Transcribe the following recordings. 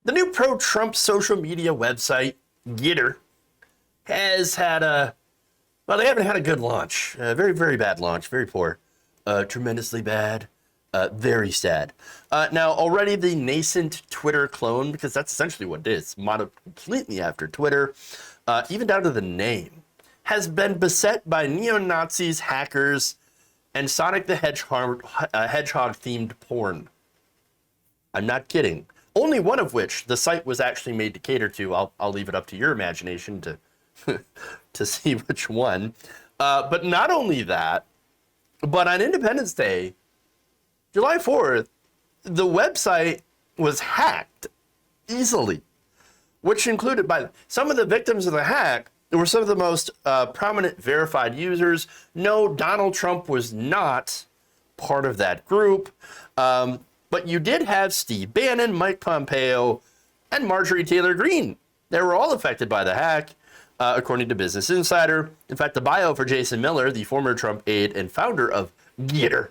The new pro-Trump social media website, GETTR, has had they haven't had a good launch. Very, very bad launch. Very poor. Tremendously bad. Very sad. Now, already the nascent Twitter clone, because that's essentially what it is, modeled completely after Twitter, even down to the name, has been beset by neo-Nazis, hackers, and Sonic the Hedgehog-themed porn. I'm not kidding. Only one of which the site was actually made to cater to. I'll leave it up to your imagination to to see which one. But not only that, but on Independence Day, July 4th, the website was hacked easily, which included by some of the victims of the hack were some of the most prominent verified users. No, Donald Trump was not part of that group. But you did have Steve Bannon, Mike Pompeo, and Marjorie Taylor Greene. They were all affected by the hack, according to Business Insider. In fact, the bio for Jason Miller, the former Trump aide and founder of GETTR,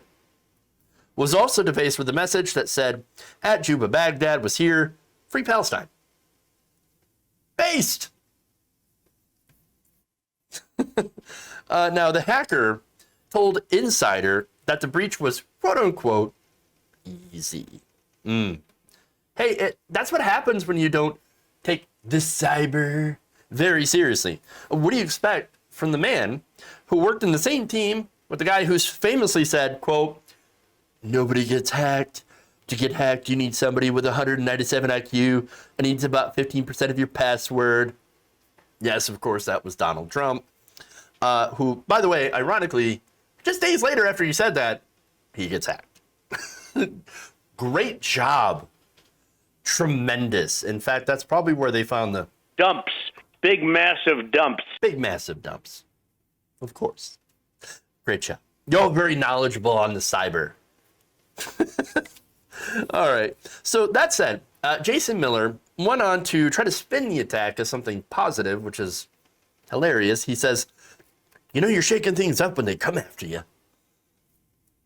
was also defaced with a message that said, "At Juba Baghdad was here, free Palestine." Based! Now, the hacker told Insider that the breach was, quote unquote, easy. Hey, that's what happens when you don't take the cyber very seriously. What do you expect from the man who worked in the same team with the guy who's famously said, quote, "Nobody gets hacked. To get hacked, you need somebody with 197 IQ and needs about 15% of your password." Yes, of course, that was Donald Trump, who, by the way, ironically, just days later after he said that, he gets hacked. Great job. Tremendous. In fact, that's probably where they found the dumps. Big, massive dumps. Big, massive dumps. Of course. Great job. You're very knowledgeable on the cyber. All right. So that said, Jason Miller went on to try to spin the attack as something positive, which is hilarious. He says, "You're shaking things up when they come after you.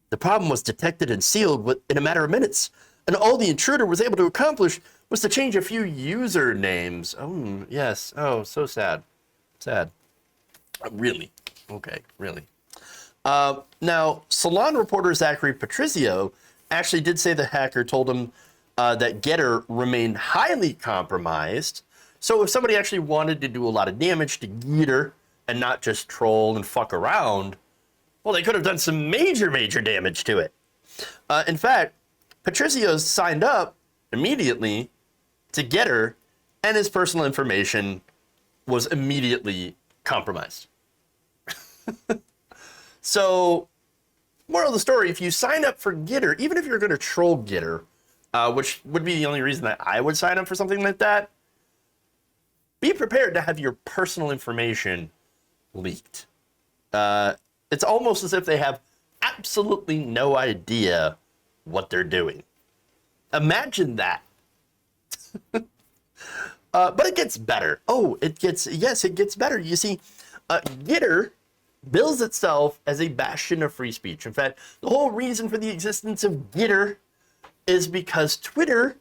The problem was detected and sealed in a matter of minutes, and all the intruder was able to accomplish was to change a few usernames." Oh, yes. Oh, so sad. Sad. Really? Okay, really. Now, Salon reporter Zachary Patrizio actually did say the hacker told him that GETTR remained highly compromised. So if somebody actually wanted to do a lot of damage to GETTR and not just troll and fuck around, well, they could have done some major, major damage to it. In fact, Patrizio signed up immediately to GETTR, and his personal information was immediately compromised. So, moral of the story, if you sign up for GETTR, even if you're going to troll GETTR, which would be the only reason that I would sign up for something like that, be prepared to have your personal information leaked. It's almost as if they have absolutely no idea what they're doing. Imagine that. But it gets better. It gets better. You see, GETTR bills itself as a bastion of free speech. In fact, the whole reason for the existence of GETTR is because Twitter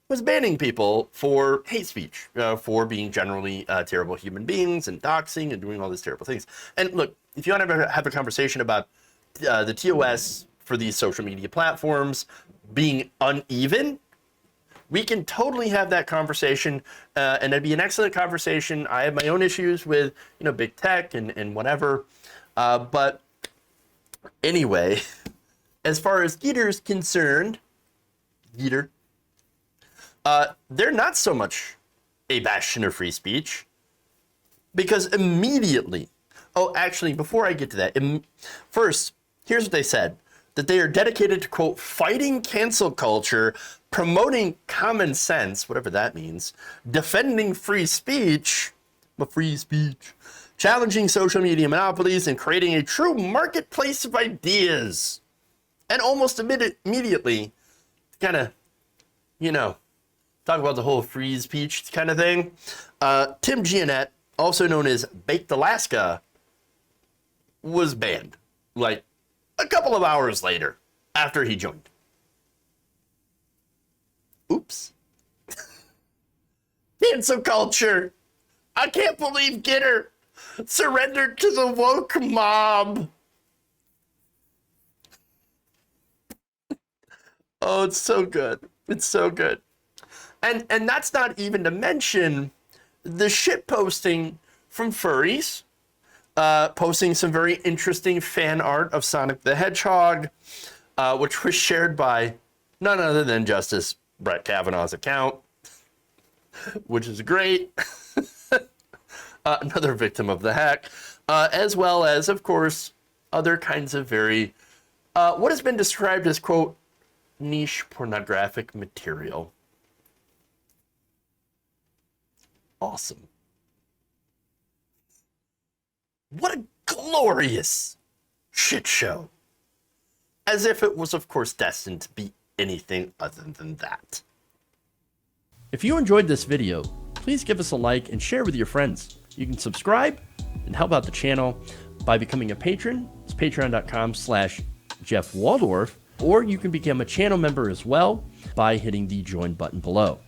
was banning people for hate speech, for being generally terrible human beings and doxing and doing all these terrible things. And look, if you want to have a conversation about the TOS for these social media platforms being uneven, we can totally have that conversation, and it'd be an excellent conversation. I have my own issues with, big tech and whatever. But anyway, as far as GETTR is concerned, GETTR, they're not so much a bastion of free speech, because immediately, actually, before I get to that, first, here's what they said, that they are dedicated to, quote, fighting cancel culture, promoting common sense, whatever that means, defending free speech, challenging social media monopolies, and creating a true marketplace of ideas. And almost immediately, kind of, talk about the whole free speech kind of thing. Tim Giannett, also known as Baked Alaska, was banned, like a couple of hours later after he joined. Oops. cancel culture. I can't believe GETTR surrendered to the woke mob. Oh, it's so good. It's so good. And that's not even to mention the shit posting from furries, posting some very interesting fan art of Sonic the Hedgehog, which was shared by none other than Justice Brett Kavanaugh's account, which is great. Another victim of the hack, as well as, of course, other kinds of very, what has been described as, quote, niche pornographic material. Awesome. What a glorious shit show. As if it was, of course, destined to be anything other than that. If you enjoyed this video, please give us a like and share with your friends. You can subscribe and help out the channel by becoming a patron. It's patreon.com/Jeff Waldorf, or you can become a channel member as well by hitting the join button below.